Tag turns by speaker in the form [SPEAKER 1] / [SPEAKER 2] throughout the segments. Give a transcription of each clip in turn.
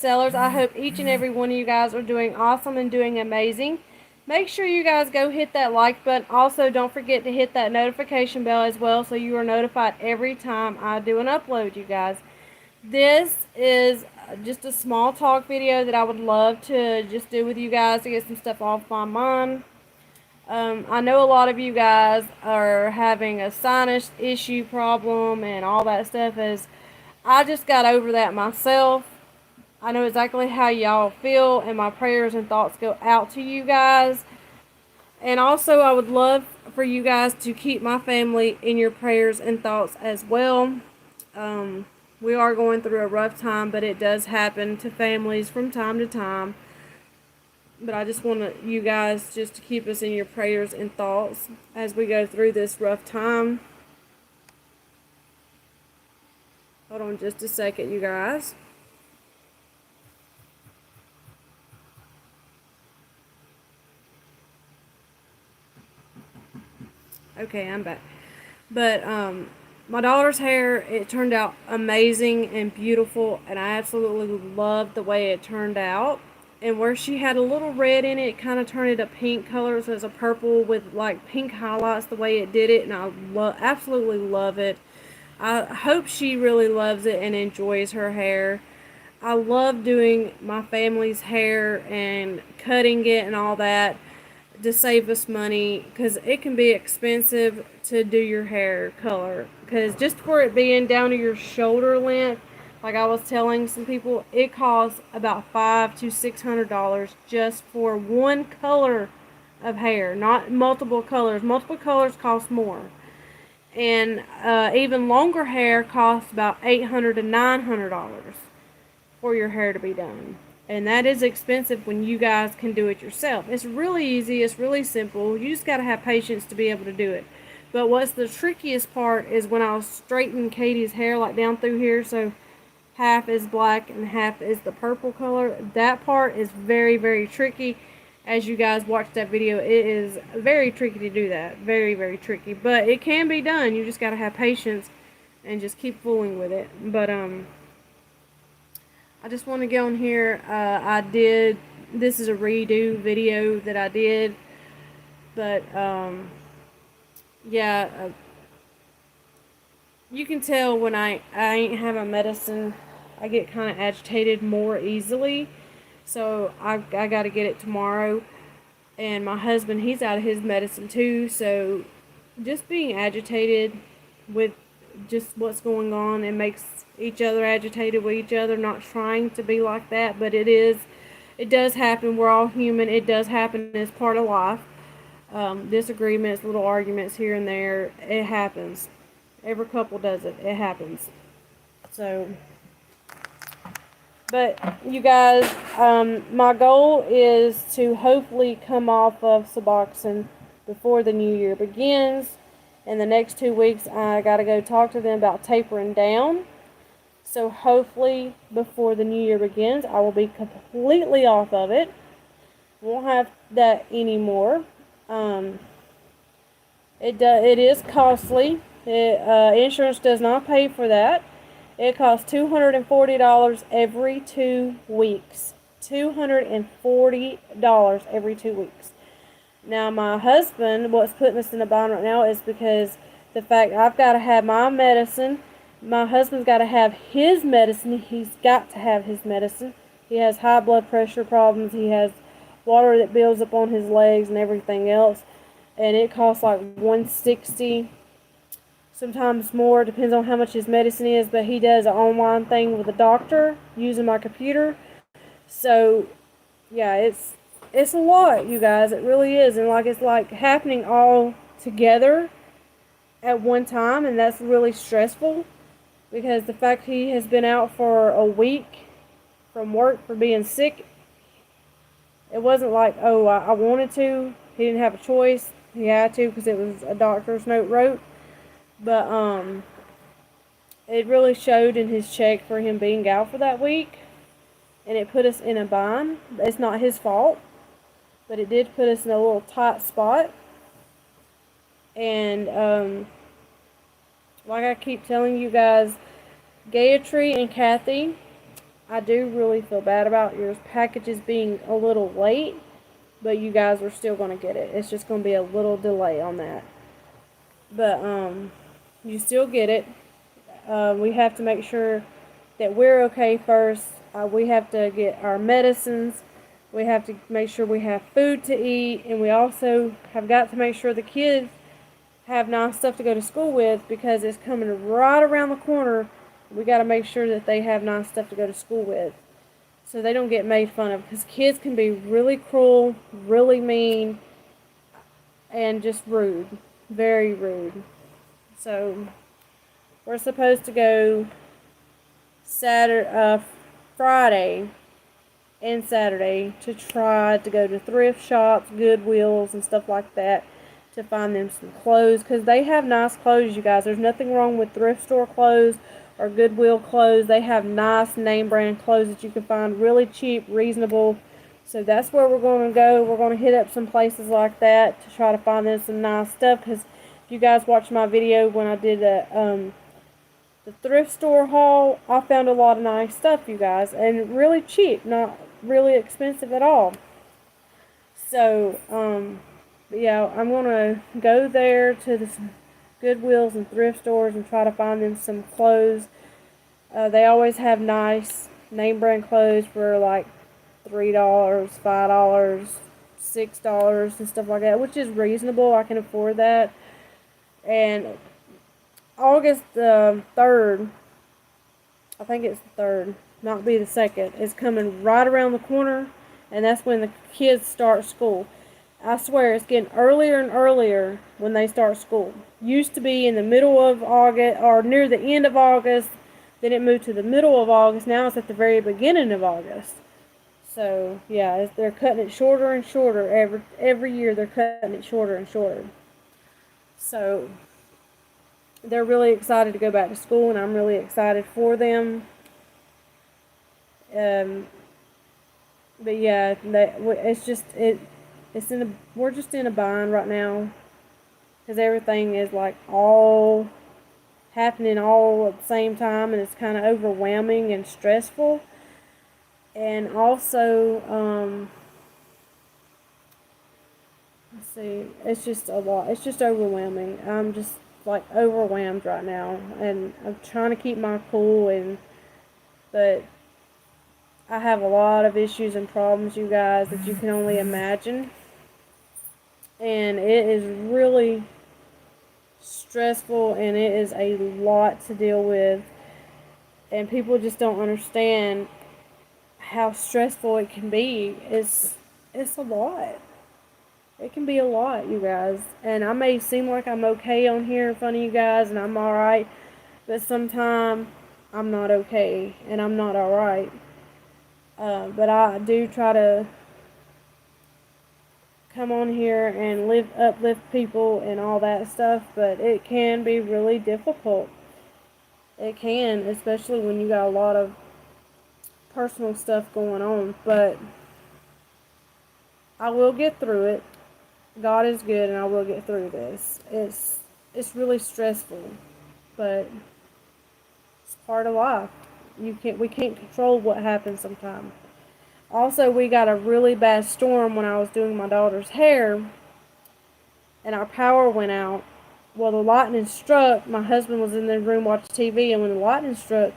[SPEAKER 1] sellers. I hope each and every one of you guys are doing awesome and doing amazing. Make sure you guys go hit that like button. Also, don't forget to hit that notification bell as well so you are notified every time I do an upload, you guys. This is just a small talk video that I would love to just do with you guys to get some stuff off my mind. I know a lot of you guys are having a sinus issue problem and all that stuff. As I just got over that myself. I know exactly how y'all feel, and my prayers and thoughts go out to you guys. And also, I would love for you guys to keep my family in your prayers and thoughts as well. We are going through a rough time, but it does happen to families from time to time. But I just want you guys just to keep us in your prayers and thoughts as we go through this rough time. Hold on just a second, you guys. Okay, I'm back. But my daughter's hair, it turned out amazing and beautiful, and I absolutely loved the way it turned out. And where she had a little red in it, it kind of turned it a pink color, so it's a purple with like pink highlights the way it did it, and I absolutely love it. I hope she really loves it and enjoys her hair. I love doing my family's hair and cutting it and all that to save us money, because it can be expensive to do your hair color, because just for it being down to your shoulder length, like I was telling some people, it costs about $500 to $600 just for one color of hair, not multiple colors. Multiple colors cost more, and even longer hair costs about $800 to $900 for your hair to be done. And that is expensive when you guys can do it yourself. It's really easy. It's really simple. You just got to have patience to be able to do it. But what's the trickiest part is when I was straightening Katie's hair, like down through here, so half is black and half is the purple color. That part is very, very tricky. As you guys watch that video, it is very tricky to do that. Very, very tricky. But it can be done. You just got to have patience and just keep fooling with it. But, I just want to get on here. This is a redo video that I did, but, yeah, you can tell when I ain't having medicine, I get kind of agitated more easily, so I got to get it tomorrow, and my husband, he's out of his medicine too, so just being agitated with just what's going on, it makes each other agitated with each other, not trying to be like that, but it does happen. We're all human. It does happen. It's part of life. Disagreements, little arguments here and there, it happens. Every couple does it. It happens. So, but you guys, my goal is to hopefully come off of Suboxone before the new year begins. In the next 2 weeks, I got to go talk to them about tapering down. So hopefully before the new year begins, I will be completely off of it. Won't have that anymore. It is costly. Insurance does not pay for that. It costs $240 every 2 weeks. $240 every 2 weeks. Now, my husband, what's putting us in a bind right now is because the fact I've got to have my medicine. My husband's got to have his medicine. He's got to have his medicine. He has high blood pressure problems. He has water that builds up on his legs and everything else. And it costs like $160, sometimes more. Depends on how much his medicine is. But he does an online thing with a doctor using my computer. So, yeah, it's a lot, you guys. It really is. And like it's like happening all together at one time. And that's really stressful. Because the fact he has been out for a week from work for being sick, it wasn't like, oh, I wanted to. He didn't have a choice. He had to because it was a doctor's note wrote. But it really showed in his check for him being out for that week. And it put us in a bind. It's not his fault. But it did put us in a little tight spot. And like I keep telling you guys, Gayatri and Kathy, I do really feel bad about your packages being a little late, but you guys are still going to get it. It's just going to be a little delay on that. But you still get it. We have to make sure that we're okay first. We have to get our medicines. We have to make sure we have food to eat, and we also have got to make sure the kids have nice stuff to go to school with, because it's coming right around the corner. We got to make sure that they have nice stuff to go to school with, so they don't get made fun of, because kids can be really cruel, really mean, and just rude, very rude. So we're supposed to go Friday and Saturday to try to go to thrift shops, Goodwills, and stuff like that to find them some clothes, because they have nice clothes, you guys. There's nothing wrong with thrift store clothes or Goodwill clothes. They have nice name brand clothes that you can find really cheap, reasonable. So that's where we're going to go. We're going to hit up some places like that to try to find them some nice stuff, because if you guys watched my video when I did the thrift store haul, I found a lot of nice stuff, you guys, and really cheap, not really expensive at all. So, yeah, I'm going to go there to the Goodwills and thrift stores and try to find them some clothes. They always have nice name brand clothes for like $3, $5, $6 and stuff like that, which is reasonable. I can afford that. And August the 3rd, I think it's the 3rd, not be the 2nd, is coming right around the corner, and that's when the kids start school. I swear, it's getting earlier and earlier when they start school. Used to be in the middle of August, or near the end of August, then it moved to the middle of August. Now it's at the very beginning of August. So, yeah, they're cutting it shorter and shorter. Every year they're cutting it shorter and shorter. So, they're really excited to go back to school, and I'm really excited for them. But yeah, we're just in a bind right now, because everything is like all happening all at the same time, and it's kind of overwhelming and stressful. And also, let's see, it's just a lot. It's just overwhelming. I'm just like overwhelmed right now, and I'm trying to keep my cool, but I have a lot of issues and problems, you guys, that you can only imagine. And it is really stressful, and it is a lot to deal with. And people just don't understand how stressful it can be. It's a lot. It can be a lot, you guys. And I may seem like I'm okay on here in front of you guys, and I'm alright, but sometimes I'm not okay, and I'm not alright. But I do try to come on here and uplift people and all that stuff, but it can be really difficult. It can, especially when you got a lot of personal stuff going on, but I will get through it. God is good, and I will get through this. It's really stressful, but it's part of life. We can't control what happens sometimes. Also, we got a really bad storm when I was doing my daughter's hair, and our power went out. Well, the lightning struck. My husband was in the room watching TV, and when the lightning struck,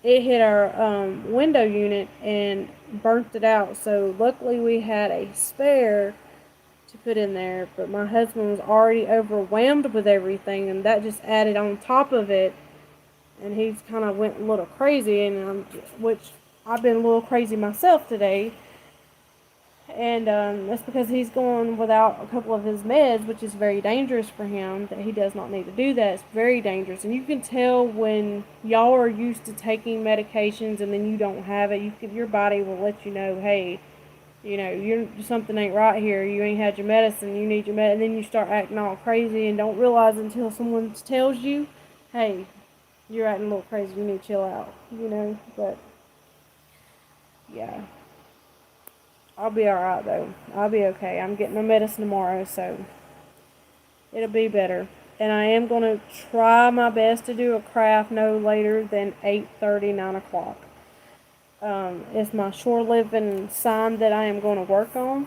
[SPEAKER 1] it hit our window unit and burnt it out. So luckily we had a spare to put in there, but my husband was already overwhelmed with everything, and that just added on top of it, and he's kind of went a little crazy, and which I've been a little crazy myself today. And that's because he's going without a couple of his meds, which is very dangerous for him, that he does not need to do that. It's very dangerous. And you can tell when y'all are used to taking medications and then you don't have it. Your body will let you know, hey, something ain't right here. You ain't had your medicine. You need your medicine. And then you start acting all crazy and don't realize until someone tells you, hey, you're acting a little crazy. You need to chill out, But, yeah. I'll be alright, though. I'll be okay. I'm getting my medicine tomorrow, so it'll be better. And I am going to try my best to do a craft no later than 8:30, 9 o'clock. It's my shore living sign that I am going to work on.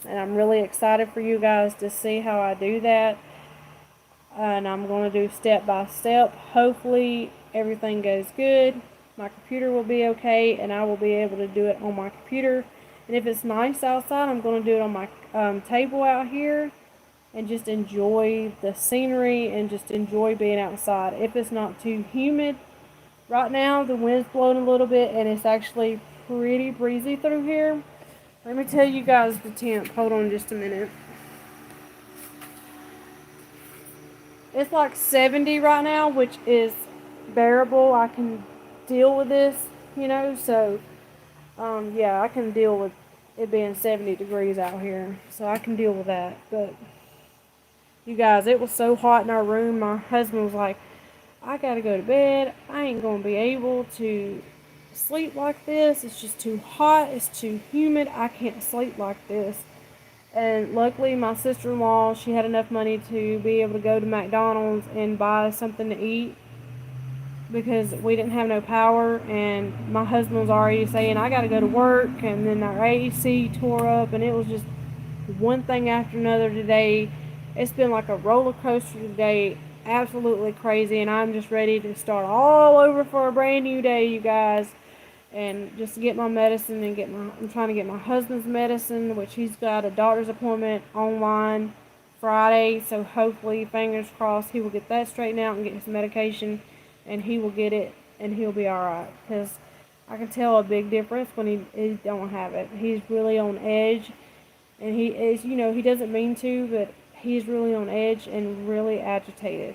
[SPEAKER 1] And I'm really excited for you guys to see how I do that. And I'm going to do step by step. Hopefully everything goes good. My computer will be okay and I will be able to do it on my computer. And if it's nice outside, I'm going to do it on my table out here and just enjoy the scenery and just enjoy being outside. If it's not too humid, right now the wind's blowing a little bit and it's actually pretty breezy through here. Let me tell you guys the temp. Hold on just a minute. It's like 70 right now, which is bearable. I can deal with this, so yeah, I can deal with it being 70 degrees out here. So I can deal with that. But you guys, it was so hot in our room. My husband was like, I gotta go to bed. I ain't gonna be able to sleep like this. It's just too hot. It's too humid. I can't sleep like this. And luckily, my sister-in-law, she had enough money to be able to go to McDonald's and buy something to eat because we didn't have no power. And my husband was already saying, I got to go to work. And then our AC tore up, and it was just one thing after another today. It's been like a roller coaster today. Absolutely crazy. And I'm just ready to start all over for a brand new day, you guys. And just get my medicine and I'm trying to get my husband's medicine, which he's got a doctor's appointment online Friday. So hopefully, fingers crossed, he will get that straightened out and get his medication, and he will get it and he'll be alright. Because I can tell a big difference when he don't have it. He's really on edge, and he is, he doesn't mean to, but he's really on edge and really agitated.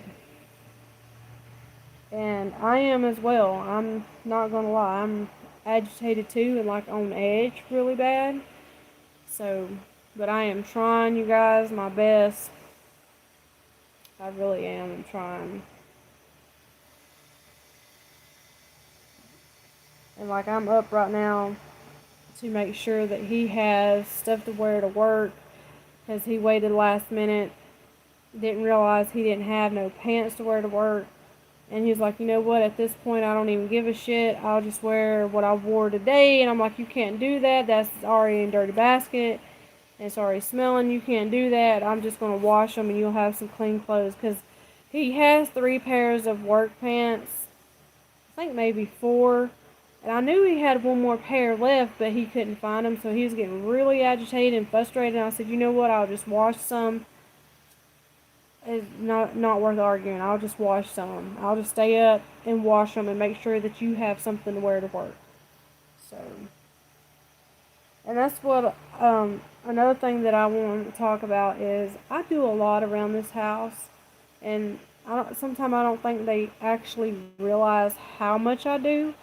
[SPEAKER 1] And I am as well. I'm not gonna lie. I'm agitated too and like on edge really bad. So, but I am trying, you guys, my best. I really am. I'm trying. And like I'm up right now to make sure that he has stuff to wear to work because he waited last minute. Didn't realize he didn't have no pants to wear to work. And he was like, you know what, at this point, I don't even give a shit. I'll just wear what I wore today. And I'm like, you can't do that. That's already in dirty basket. And it's already smelling. You can't do that. I'm just going to wash them and you'll have some clean clothes. Because he has 3 pairs of work pants. I think maybe 4. And I knew he had one more pair left, but he couldn't find them. So he was getting really agitated and frustrated. And I said, you know what, I'll just wash some. It's not worth arguing. I'll just wash some. I'll just stay up and wash them and make sure that you have something to wear to work. So, and that's what, another thing that I want to talk about is I do a lot around this house, and sometimes I don't think they actually realize how much I do.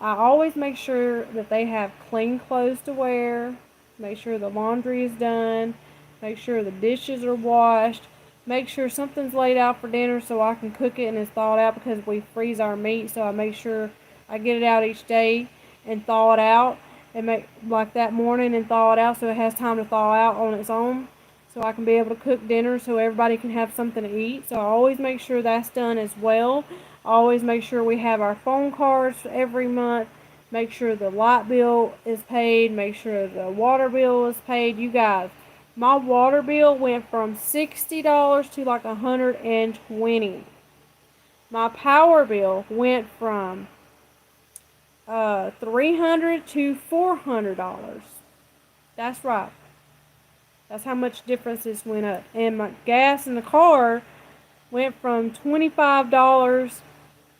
[SPEAKER 1] I always make sure that they have clean clothes to wear, make sure the laundry is done, make sure the dishes are washed, make sure something's laid out for dinner so I can cook it and it's thawed out because we freeze our meat. So I make sure I get it out each day and thaw it out and make like that morning and thaw it out so it has time to thaw out on its own. So I can be able to cook dinner so everybody can have something to eat. So I always make sure that's done as well. I always make sure we have our phone cards every month. Make sure the light bill is paid. Make sure the water bill is paid. You guys, my water bill went from $60 to like $120. My power bill went from $300 to $400. That's right. That's how much difference this went up. And my gas in the car went from $25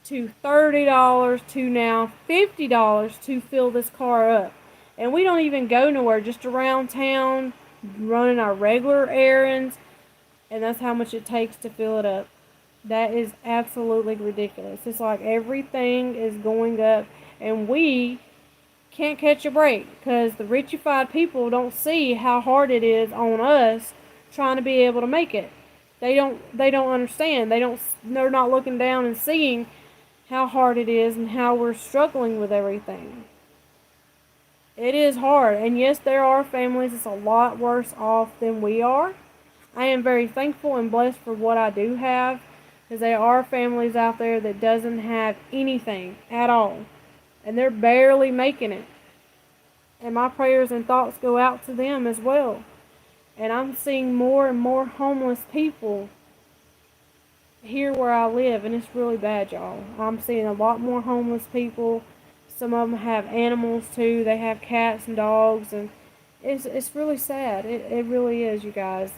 [SPEAKER 1] to $30 to now $50 to fill this car up. And we don't even go nowhere, just around town, running our regular errands, and that's how much it takes to fill it up. That is absolutely ridiculous. It's like everything is going up, and we can't catch a break because the richified people don't see how hard it is on us trying to be able to make it. They don't understand. They're not looking down and seeing how hard it is and how we're struggling with everything. It is hard, and yes, there are families that's a lot worse off than we are. I am very thankful and blessed for what I do have, because there are families out there that doesn't have anything at all, and they're barely making it. And my prayers and thoughts go out to them as well. And I'm seeing more and more homeless people here where I live, and it's really bad, y'all. I'm seeing a lot more homeless people. Some of them have animals too. They have cats and dogs, and it's really sad. It really is, you guys.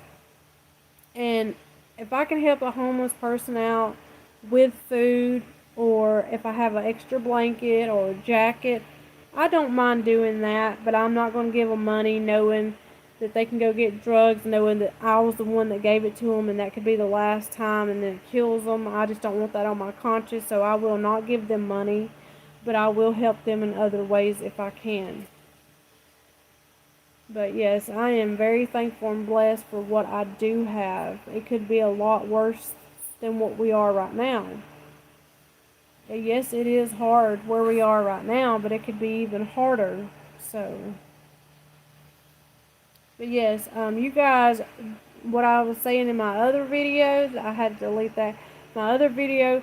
[SPEAKER 1] And if I can help a homeless person out with food, or if I have an extra blanket or a jacket, I don't mind doing that, but I'm not going to give them money knowing that they can go get drugs, knowing that I was the one that gave it to them and that could be the last time and then it kills them. I just don't want that on my conscience, so I will not give them money, but I will help them in other ways if I can. But yes, I am very thankful and blessed for what I do have. It could be a lot worse than what we are right now. Yes, it is hard where we are right now, but it could be even harder. So, but yes, you guys, what I was saying in my other videos, I had to delete that. My other video,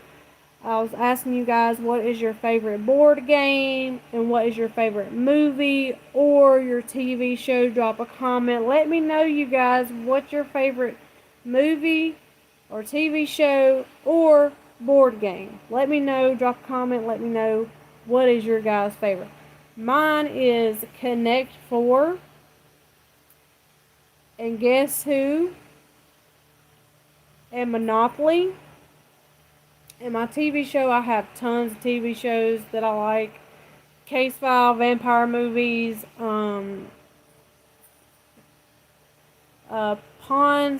[SPEAKER 1] I was asking you guys what is your favorite board game and what is your favorite movie or your TV show. Drop a comment. Let me know, you guys, what's your favorite movie or TV show or board game. Let me know. Drop a comment. Let me know what is your guys' favorite. Mine is Connect 4 and Guess Who and Monopoly. And my TV show, I have tons of TV shows that I like. Case File, vampire movies, Pawn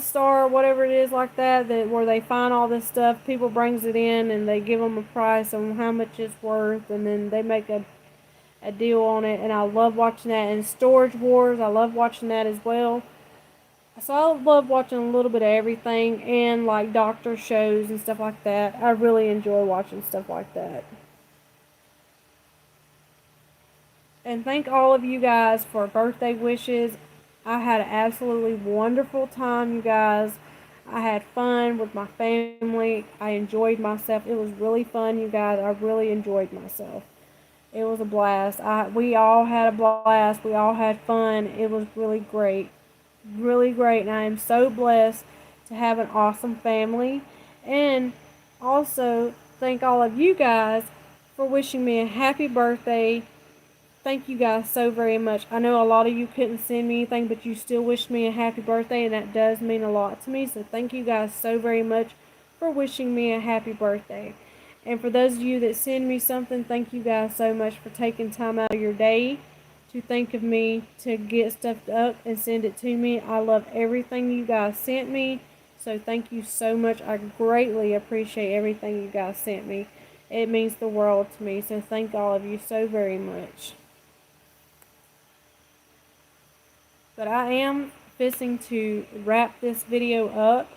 [SPEAKER 1] Star, whatever it is like that, where they find all this stuff. People brings it in and they give them a price on how much it's worth, and then they make a deal on it. And I love watching that. And Storage Wars, I love watching that as well. So I love watching a little bit of everything, and like doctor shows and stuff like that. I really enjoy watching stuff like that. And thank all of you guys for birthday wishes. I had an absolutely wonderful time, you guys. I had fun with my family. I enjoyed myself. It was really fun, you guys. I really enjoyed myself. It was a blast. We all had a blast. We all had fun. It was really great. Really great, and I am so blessed to have an awesome family. And also thank all of you guys for wishing me a happy birthday. Thank you guys so very much. I know a lot of you couldn't send me anything, but you still wished me a happy birthday, and that does mean a lot to me. So thank you guys so very much for wishing me a happy birthday. And for those of you that send me something, thank you guys so much for taking time out of your day to think of me, to get stuff up and send it to me. I love everything you guys sent me, so thank you so much. I greatly appreciate everything you guys sent me. It means the world to me, so thank all of you so very much. But I am fixing to wrap this video up,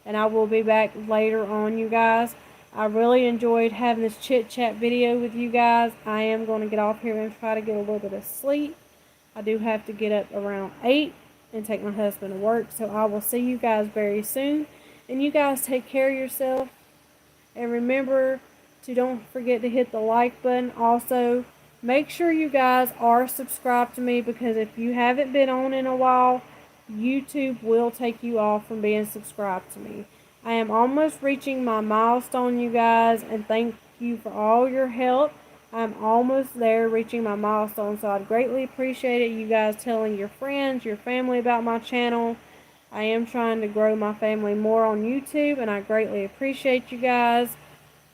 [SPEAKER 1] and I will be back later on, you guys. I really enjoyed having this chit chat video with you guys. I am going to get off here and try to get a little bit of sleep. I do have to get up around 8 and take my husband to work. So I will see you guys very soon. And you guys take care of yourself. And remember to don't forget to hit the like button. Also, make sure you guys are subscribed to me, because if you haven't been on in a while, YouTube will take you off from being subscribed to me. I am almost reaching my milestone, you guys, and thank you for all your help. I'm almost there reaching my milestone, so I'd greatly appreciate it, you guys telling your friends, your family about my channel. I am trying to grow my family more on YouTube, and I greatly appreciate you guys.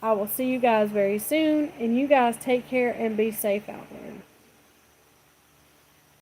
[SPEAKER 1] I will see you guys very soon, and you guys take care and be safe out there.